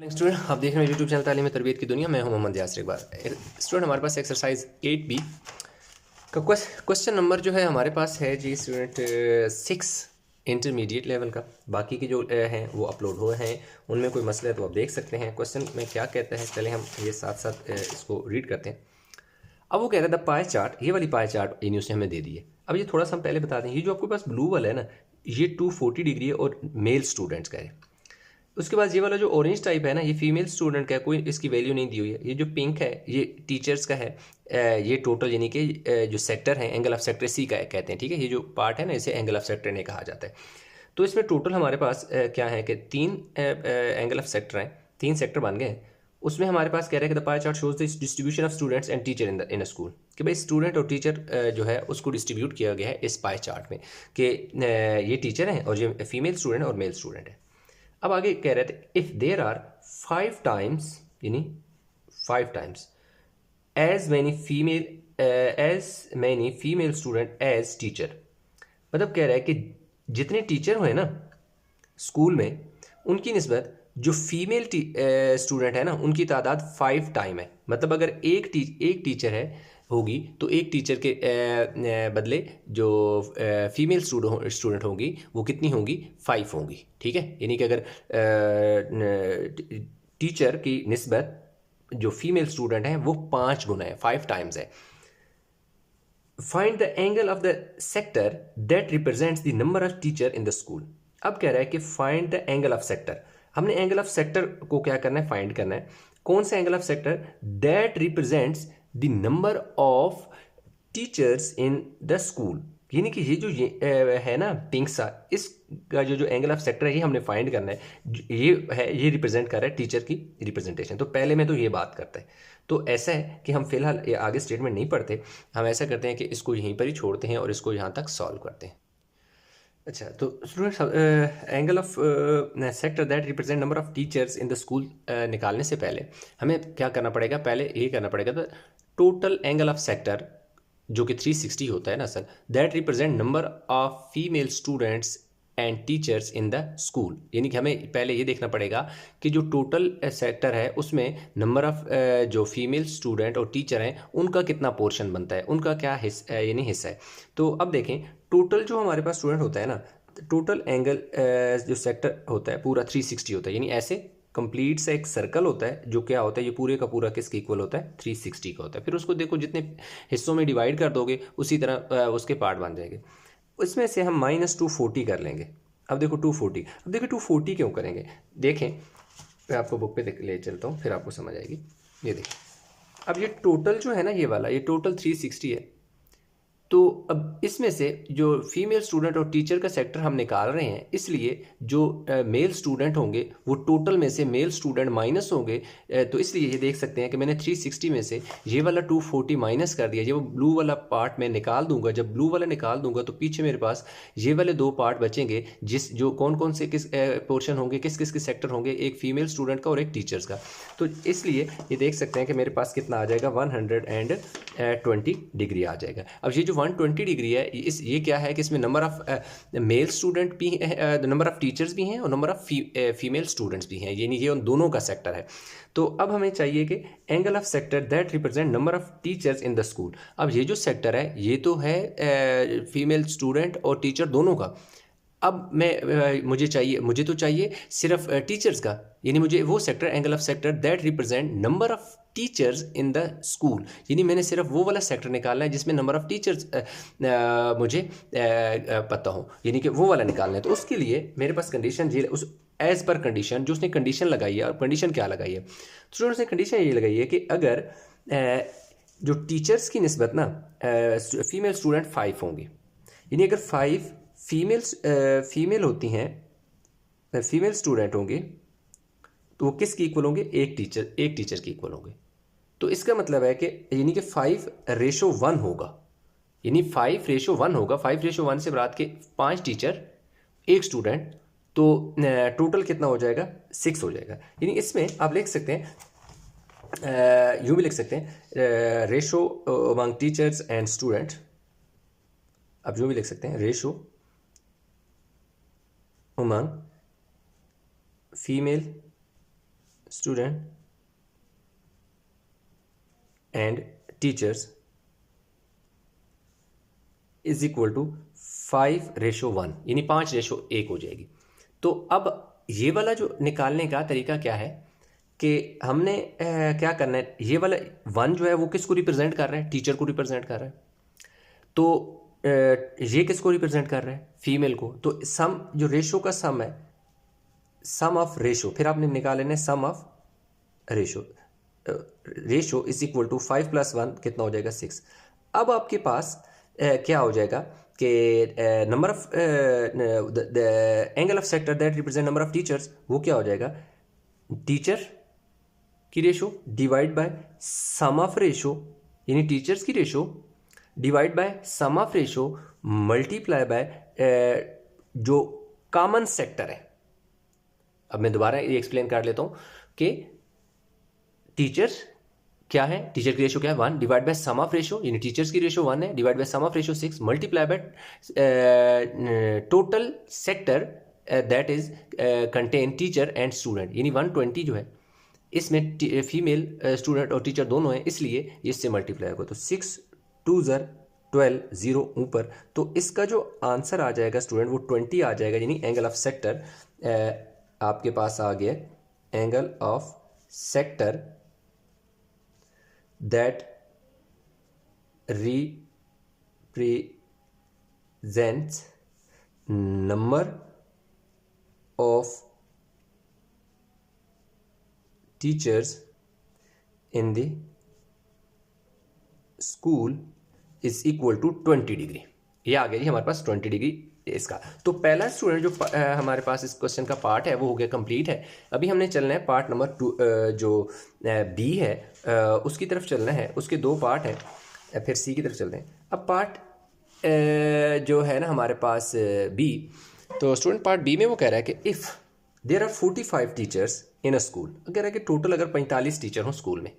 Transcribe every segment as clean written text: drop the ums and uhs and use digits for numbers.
Student आप देख रहे हैं यूट्यूब चैनल तालीम तरबियत की दुनिया। मैं हूं मोहम्मद यासर इकबाल। स्टूडेंट हमारे पास एक्सरसाइज 8B का क्वेश्चन नंबर जो है हमारे पास है जी स्टूडेंट 6 इंटरमीडिएट लेवल का। बाकी के जो हैं वो अपलोड हुए हैं, उनमें कोई मसला है तो आप देख सकते हैं। क्वेश्चन में क्या कहता है, चले हम ये साथ साथ इसको रीड करते हैं। अब वो कह रहा है द पाई चार्ट, ये वाली पाई चार्ट इन उसने हमें दे दी है। अब ये थोड़ा सा हम पहले बता दें, ये जो आपके पास ब्लू वाला है ना, ये 240 डिग्री है और मेल स्टूडेंट्स का है। उसके बाद ये वाला जो ऑरेंज टाइप है ना, ये फीमेल स्टूडेंट का है, कोई इसकी वैल्यू नहीं दी हुई है। ये जो पिंक है ये टीचर्स का है। ये टोटल यानी कि जो सेक्टर है, एंगल ऑफ सेक्टर सी का कहते हैं, ठीक है। ये जो पार्ट है ना, इसे एंगल ऑफ सेक्टर ने कहा जाता है। तो इसमें टोटल हमारे पास क्या है कि 3 एंगल ऑफ सेक्टर हैं, 3 सेक्टर बन गए हैं। उसमें हमारे पास कह रहा है कि the pie chart shows the distribution of students and teacher in a school, कि भाई स्टूडेंट और टीचर जो है उसको डिस्ट्रीब्यूट किया गया है इस पाई चार्ट में, कि ये टीचर हैं और ये फीमेल स्टूडेंट और मेल स्टूडेंट है। अब आगे कह रहे थे इफ देर आर 5 टाइम्स, यानी 5 times as many female student as teacher, मतलब कह रहा है कि जितने टीचर हुए ना स्कूल में, उनकी निस्बत जो फीमेल स्टूडेंट है ना, उनकी तादाद 5 टाइम है। मतलब अगर एक टीचर है होगी तो एक टीचर के बदले जो फीमेल स्टूडेंट होंगी वो कितनी होंगी, 5 होंगी, ठीक है। यानी कि अगर टीचर की निस्बत जो फीमेल स्टूडेंट है वो 5 गुना है, 5 टाइम्स है। Find the angle of the sector that represents the number of teacher in the school. अब कह रहा है कि find the angle of sector. हमने एंगल ऑफ सेक्टर को क्या करना है, फाइंड करना है। कौन सा angle of sector, that represents the number of teachers in the school, यानी कि ये जो है ना पिंक सा, इसका जो एंगल ऑफ सेक्टर है ये हमने फाइंड करना है। ये रिप्रेजेंट कर रहा है टीचर की रिप्रेजेंटेशन। तो पहले में तो ये बात करता है। तो ऐसा है कि हम फिलहाल ये आगे स्टेटमेंट नहीं पढ़ते, हम ऐसा करते हैं कि इसको यहीं पर ही छोड़ते हैं और इसको यहाँ तक सॉल्व करते हैं। अच्छा, तो students angle of sector that represent number of teachers in the school निकालने से पहले हमें क्या करना पड़ेगा, पहले ये करना पड़ेगा the total angle of sector जो कि 360 होता है ना sir, that represent number of female students and teachers in the school. यानी कि हमें पहले ये देखना पड़ेगा कि जो टोटल सेक्टर है उसमें नंबर ऑफ जो फीमेल स्टूडेंट और टीचर हैं उनका कितना पोर्शन बनता है, उनका क्या हिस्सा यानी हिस्सा है। तो अब देखें, टोटल जो हमारे पास स्टूडेंट होता है ना, टोटल एंगल जो सेक्टर होता है पूरा 360 होता है। यानी ऐसे कंप्लीट सा एक सर्कल होता है जो क्या होता है, ये पूरे का पूरा किसके इक्वल होता है, 360 का होता है। फिर उसको देखो जितने हिस्सों में डिवाइड कर दोगे उसी तरह उसके पार्ट बन जाएंगे। उसमें से हम -240 कर लेंगे। अब देखो 240, अब देखो 240 क्यों करेंगे, देखें मैं आपको बुक पे ले चलता हूँ फिर आपको समझ आएगी। ये देखिए, अब ये टोटल जो है ना, ये वाला ये टोटल 360 है। तो अब इसमें से जो फीमेल स्टूडेंट और टीचर का सेक्टर हम निकाल रहे हैं, इसलिए जो मेल स्टूडेंट होंगे वो टोटल में से मेल स्टूडेंट माइनस होंगे। तो इसलिए ये देख सकते हैं कि मैंने 360 में से ये वाला 240 माइनस कर दिया। ये वो ब्लू वाला पार्ट मैं निकाल दूंगा। जब ब्लू वाला निकाल दूंगा तो पीछे मेरे पास ये वाले 2 पार्ट बचेंगे, जिस जो कौन कौन से किस पोर्शन होंगे, किस किस के सेक्टर होंगे, एक फीमेल स्टूडेंट का और एक टीचर्स का। तो इसलिए ये देख सकते हैं कि मेरे पास कितना आ जाएगा, 120 डिग्री आ जाएगा। अब ये जो 120 डिग्री है, ये क्या है कि इसमें नंबर ऑफ मेल स्टूडेंट भी है, नंबर ऑफ टीचर्स भी हैं और नंबर ऑफ फीमेल स्टूडेंट्स भी हैं, यानी ये उन दोनों का सेक्टर है। तो अब हमें चाहिए कि angle of sector that represent number of teachers in the school. अब ये जो सेक्टर है ये तो है फीमेल स्टूडेंट और टीचर दोनों का। अब मुझे तो चाहिए सिर्फ टीचर्स का, यानी मुझे वो sector, angle of sector that represent number of teachers in the school, यानी मैंने सिर्फ वो वाला सेक्टर निकालना है जिसमें नंबर ऑफ टीचर्स मुझे पता हो, यानी कि वो वाला निकालना है। तो उसके लिए मेरे पास कंडीशन ये, उस एज पर कंडीशन जो उसने कंडीशन लगाई है, और कंडीशन क्या लगाई है, स्टूडेंट्स ने कंडीशन ये लगाई है कि अगर जो टीचर्स की निस्बत ना फीमेल स्टूडेंट 5 होंगी, यानी अगर 5 फीमेल होती हैं, फीमेल स्टूडेंट होंगे, तो वो किसकी इक्वल होंगे, एक टीचर की इक्वल होंगे। तो इसका मतलब है कि यानी कि 5:1 होगा, यानी 5:1 होगा। 5:1 से बरात के 5 टीचर 1 स्टूडेंट, तो टोटल कितना हो जाएगा, 6 हो जाएगा। यानी इसमें आप लिख सकते हैं, यूँ भी लिख सकते हैं ratio among teachers and student. आप यूँ भी लिख सकते हैं ratio among female student and teachers is equal to 5:1, यानी 5:1 हो जाएगी। तो अब ये वाला जो निकालने का तरीका क्या है कि हमने क्या करना है, ये वाला 1 जो है वो किसको रिप्रेजेंट कर रहा है, टीचर को रिप्रेजेंट कर रहा है। तो ये किसको रिप्रेजेंट कर रहा है, फीमेल को। तो सम जो रेशो का सम है, सम ऑफ रेशो, फिर आपने निकाल लेना sum of ratio. Ratio is equal to 5 + 1 कितना हो जाएगा, 6। अब आपके पास क्या हो जाएगा कि number of the angle of sector that represent number of teachers, वो क्या हो जाएगा, टीचर की ratio divide by sum of ratio, यानी टीचर्स की ratio divide by sum of ratio multiply by जो कॉमन सेक्टर है। अब मैं दोबारा ये एक्सप्लेन कर लेता हूँ कि टीचर्स क्या है, टीचर की रेशो क्या है 1 divide by sum of ratio, यानी टीचर्स की रेशो 1 है, divide by sum of ratio 6 multiply by total sector that is contain teacher and student, यानी 120 जो है इसमें फीमेल स्टूडेंट और टीचर दोनों हैं, इसलिए इससे मल्टीप्लाई होगा। तो 6 2 12 0 ऊपर, तो इसका जो आंसर आ जाएगा स्टूडेंट वो 20 आ जाएगा, यानी एंगल ऑफ सेक्टर आपके पास आ गया, angle of sector that represents number of teachers in the school is equal to 20 degree. ये आ गया जी हमारे पास 20 डिग्री इसका। तो पहला स्टूडेंट जो हमारे पास इस क्वेश्चन का पार्ट है वो हो गया कंप्लीट है। अभी हमने चलना है पार्ट नंबर 2 जो बी है उसकी तरफ चलना है। उसके 2 पार्ट हैं, फिर सी की तरफ चलते हैं। अब पार्ट जो है ना हमारे पास बी, तो स्टूडेंट पार्ट बी में वो कह रहा है कि if there are 45 teachers in a school, कह रहा है कि टोटल अगर 45 टीचर हों स्कूल में,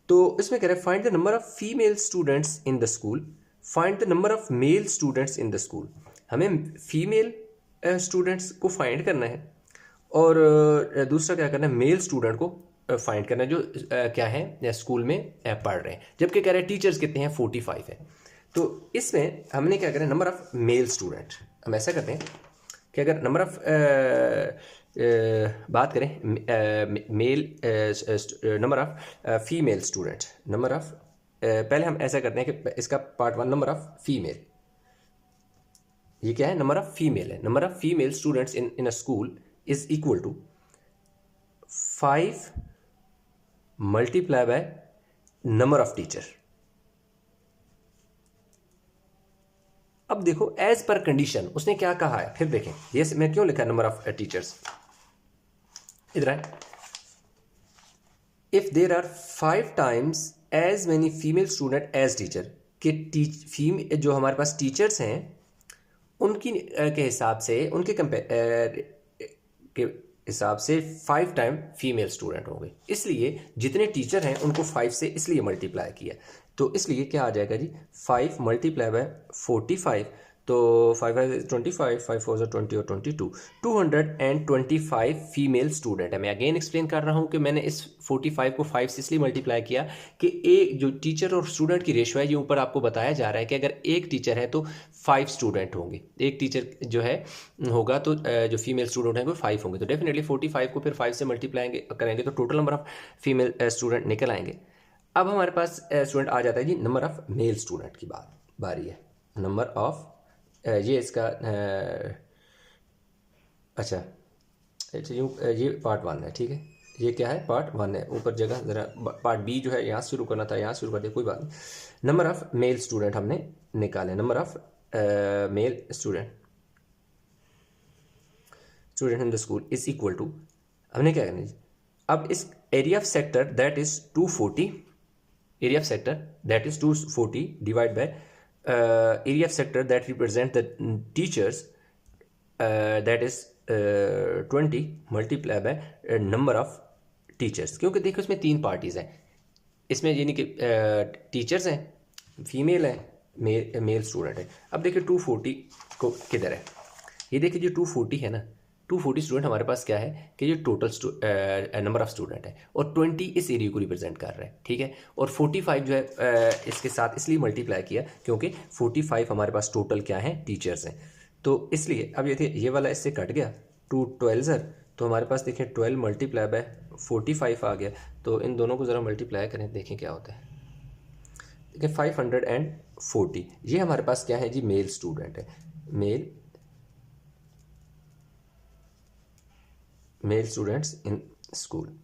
तो इसमें कह रहा है find the number of female students in the school, find the number of mail students in the school. हमें फीमेल स्टूडेंट्स को फाइंड करना है और दूसरा क्या करना है, मेल स्टूडेंट को फाइंड करना है जो क्या है स्कूल में पढ़ रहे हैं। जबकि कह रहे हैं टीचर्स कितने हैं, 45 है। तो इसमें हमने क्या करना है, नंबर ऑफ मेल स्टूडेंट, हम ऐसा करते हैं कि अगर नंबर ऑफ बात करें male number of female student, number of पहले हम ऐसा करते हैं कि इसका पार्ट 1 नंबर ऑफ फीमेल, ये क्या है, नंबर ऑफ फीमेल है। Number of female students in a school is equal to 5 multiply by number of teacher. अब देखो एज पर कंडीशन उसने क्या कहा है, फिर देखें ये मैं क्यों लिखा नंबर ऑफ टीचर्स, इधर है, if there are 5 times as many female student as teacher, कि जो हमारे पास टीचर्स हैं उनकी के हिसाब से, उनके के हिसाब से 5 टाइम फीमेल स्टूडेंट होंगे, इसलिए जितने टीचर हैं उनको 5 से इसलिए मल्टीप्लाई किया। तो इसलिए क्या आ जाएगा जी, 5 मल्टीप्लाई बाय 45, तो 5 5 25, 5 4 20 और 22, 225 फीमेल स्टूडेंट है। मैं अगेन एक्सप्लेन कर रहा हूँ कि मैंने इस 45 को 5 से इसलिए मल्टीप्लाई किया कि एक जो टीचर और स्टूडेंट की रेशो है, ये ऊपर आपको बताया जा रहा है कि अगर एक टीचर है तो 5 स्टूडेंट होंगे, एक टीचर जो है होगा तो जो फीमेल स्टूडेंट है वो 5 होंगे। तो डेफिनेटली 45 को फिर 5 से मल्टीप्लाई करेंगे तो total number of female student निकल आएंगे। अब हमारे पास स्टूडेंट आ जाता है जी नंबर ऑफ मेल स्टूडेंट की बारी है। नंबर ऑफ ये इसका अच्छा यूँ ये पार्ट 1 है, ठीक है, ये क्या है पार्ट 1 है। ऊपर जगह ज़रा पार्ट बी जो है यहाँ शुरू करना था, यहाँ शुरू कर दिया, कोई बात नहीं। नंबर ऑफ मेल स्टूडेंट हमने निकाले, number of male student in the school is equal to, हमने क्या करना है, अब इस area of sector that is 240, area of sector that is 240 divide by area of sector that represent the teachers that is 20 multiply by number of teachers. क्योंकि देखो इसमें 3 parties हैं, इसमें यानी कि टीचर्स हैं, फीमेल हैं, मेल स्टूडेंट है। अब देखिए 240 को किधर है, ये देखिए जो 240 है ना, 240 स्टूडेंट हमारे पास क्या है कि ये टोटल नंबर ऑफ स्टूडेंट है, और 20 इस एरिया को रिप्रेजेंट कर रहा है, ठीक है। और 45 जो है इसके साथ इसलिए मल्टीप्लाई किया क्योंकि 45 हमारे पास टोटल क्या है, टीचर्स हैं। तो इसलिए अब ये वाला इससे कट गया, 2 12 तो हमारे पास देखिए 12 मल्टीप्लाई बाय 45 आ गया। तो इन दोनों को ज़रा मल्टीप्लाई करें, देखें क्या होता है। देखिए 540 ये हमारे पास क्या है जी, मेल स्टूडेंट है, मेल स्टूडेंट्स इन स्कूल।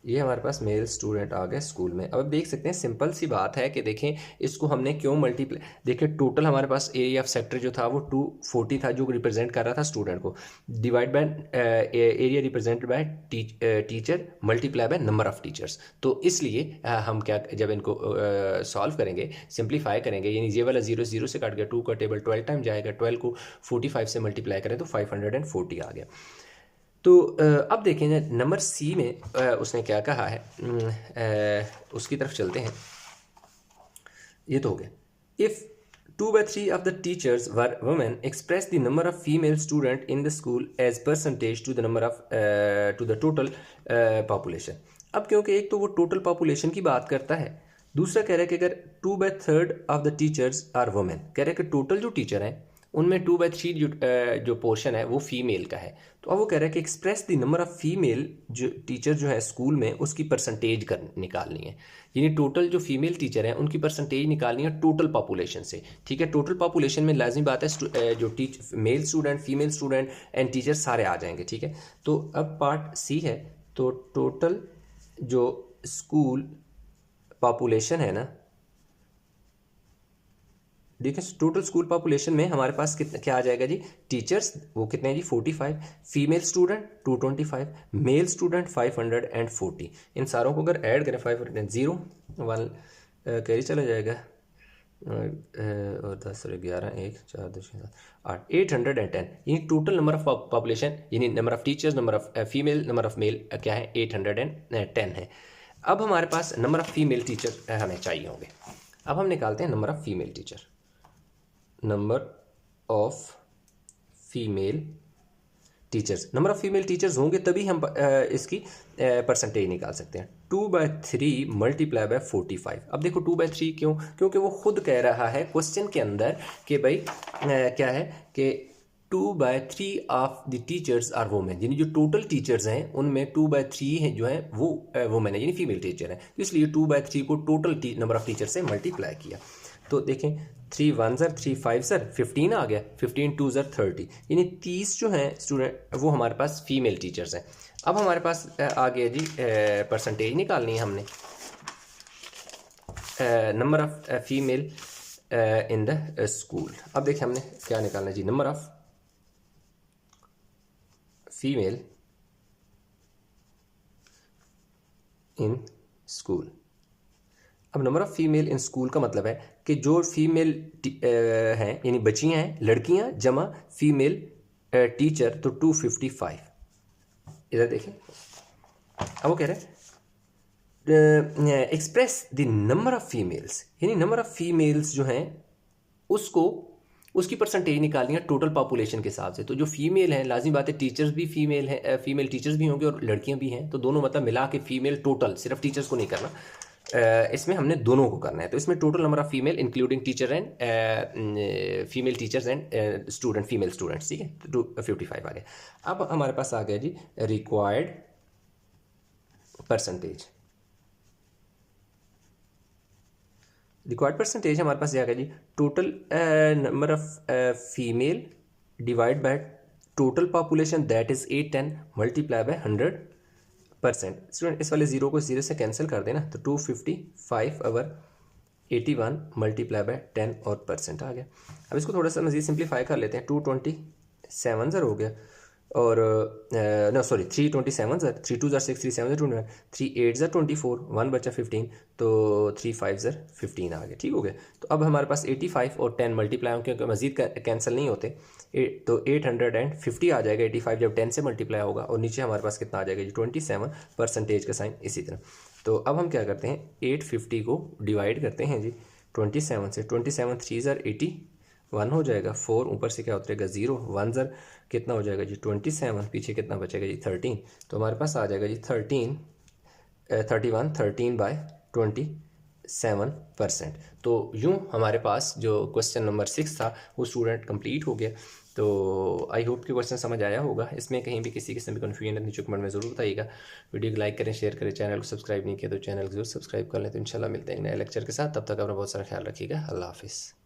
ये हमारे पास मेल स्टूडेंट आ गए स्कूल में। अब देख सकते हैं सिंपल सी बात है कि देखें इसको हमने क्यों मल्टीप्लाई, देखिए टोटल हमारे पास एरिया ऑफ सेक्टर जो था वो 240 था, जो रिप्रेजेंट कर रहा था स्टूडेंट को, divide by area represented by teacher multiply by number of teachers. तो इसलिए हम क्या, जब इनको सॉल्व करेंगे, सिंप्लीफाई करेंगे, यानी ये वाला 0 0 से काट गया, 2 का टेबल 12 टाइम जाएगा, 12 को 45 से मल्टीप्लाई करें तो 540 आ गया। तो अब देखें नंबर सी में उसने क्या कहा है, उसकी तरफ चलते हैं। ये तो हो गया, if 2/3 of the teachers were women, express the number of female student in the school as percentage to the number of to the total population। अब क्योंकि एक तो वो टोटल पॉपुलेशन की बात करता है, दूसरा कह रहा है कि अगर 2/3 of the teachers are women, कह रहा है कि टोटल जो टीचर हैं उनमें 2/3 जो पोर्शन है वो फीमेल का है। तो अब वो कह रहा है कि express the number of female जो टीचर जो है स्कूल में उसकी परसेंटेज कर निकालनी है, यानी टोटल जो फीमेल टीचर हैं उनकी परसेंटेज निकालनी है टोटल पॉपुलेशन से, ठीक है। टोटल पॉपुलेशन में लाजमी बात है जो male student, female student and teacher सारे आ जाएंगे, ठीक है। तो अब पार्ट सी है, तो टोटल जो स्कूल पॉपुलेशन है ना, देखिए टोटल स्कूल पॉपुलेशन में हमारे पास कितना क्या आ जाएगा जी, टीचर्स वो कितने हैं जी 45, फीमेल स्टूडेंट 225, मेल स्टूडेंट 540। इन सारों को अगर ऐड करें 500 1 कैरी चला जाएगा, और 10 और 11 1 4 2 6 7 8 810, यानी टोटल नंबर ऑफ पॉपुलेशन, यानी number of teachers, number of female, number of mail क्या है 810 है। अब हमारे पास नंबर ऑफ फीमेल टीचर हमें चाहिए होंगे। अब हम निकालते हैं number of female teacher, number of female teachers, number of female teachers होंगे तभी हम इसकी परसेंटेज निकाल सकते हैं। 2/3 मल्टीप्लाई बाय 45। अब देखो 2/3 क्यों, क्योंकि वो खुद कह रहा है क्वेश्चन के अंदर कि भाई क्या है कि 2/3 of the teachers are women, यानी जो टोटल टीचर्स हैं उनमें 2/3 हैं जो है वो वुमेन है, यानी फीमेल टीचर है। तो इसलिए 2/3 को टोटल नंबर ऑफ टीचर से मल्टीप्लाई किया। तो देखें 3 1 3 5 15 आ गया, 15 2 30, यानी 30 जो हैं स्टूडेंट वो हमारे पास फीमेल टीचर्स हैं। अब हमारे पास आ गया जी परसेंटेज निकालनी है हमने, number of female in the school. अब देखिए हमने क्या निकालना है जी, number of female in school. अब number of female in school का मतलब है कि जो फीमेल हैं यानी बच्चियां हैं, लड़कियां जमा फीमेल टीचर, तो 255। इधर देखें, अब वो कह रहे हैं express the number of females, यानी नंबर ऑफ फीमेल्स जो हैं उसकी परसेंटेज निकालनी है टोटल पॉपुलेशन के हिसाब से। तो जो फीमेल हैं लाजिम बात है टीचर्स भी फीमेल हैं, फीमेल टीचर्स भी होंगे और लड़कियां भी हैं, तो दोनों मतलब मिला के फीमेल टोटल, सिर्फ टीचर्स को नहीं करना, इसमें हमने दोनों को करना है। तो इसमें total number of female including teacher and female teachers and student, female students, ठीक है, तो 255 आ गया। अब हमारे पास आ गया जी रिक्वायर्ड परसेंटेज। रिक्वायर्ड परसेंटेज हमारे पास जाएगा जी total number of female divide by total population that is 810 multiply by 100%। Student इस वाले 0 को 0 से कैंसिल कर देना, तो 255 ओवर 81 मल्टीप्लाई बाय 10 और परसेंट आ गया। अब इसको थोड़ा सा मज़ीद सिंप्लीफाई कर लेते हैं। 227 हो गया, और नो सॉरी 327 3 2 6 3 7 21 3 8 24 1 बचा 15, तो 3 5 15 आ गया, ठीक हो गया। तो अब हमारे पास 85 और 10 मल्टीप्लाई हो, क्योंकि मजीद कैंसिल नहीं होते, तो 850 आ जाएगा 85 जब 10 से मल्टीप्लाई होगा, और नीचे हमारे पास कितना आ जाएगा जी 27 परसेंटेज का साइन इसी तरह। तो अब हम क्या करते हैं 850 को डिवाइड करते हैं जी 27 से, 27 3 80 1 हो जाएगा, 4 ऊपर से क्या उतरेगा 0, 1 ज़र कितना हो जाएगा जी 27, पीछे कितना बचेगा जी 13, तो हमारे पास आ जाएगा जी 31%। तो यूँ हमारे पास जो क्वेश्चन नंबर 6 था वो स्टूडेंट कंप्लीट हो गया। तो आई होप कि क्वेश्चन समझ आया होगा। इसमें कहीं भी किसी किस्म की कन्फ्यूजन है नीचे कमेंट में ज़रूर बताइएगा। वीडियो को लाइक करें, शेयर करें, चैनल को सब्सक्राइब नहीं किया तो चैनल को जरूर सब्सक्राइब कर लें। तो इंशाल्लाह मिलते हैं नए लेक्चर के साथ, तब तक अपना बहुत सारा ख्याल रखिएगा। अल्लाह हाफिज़।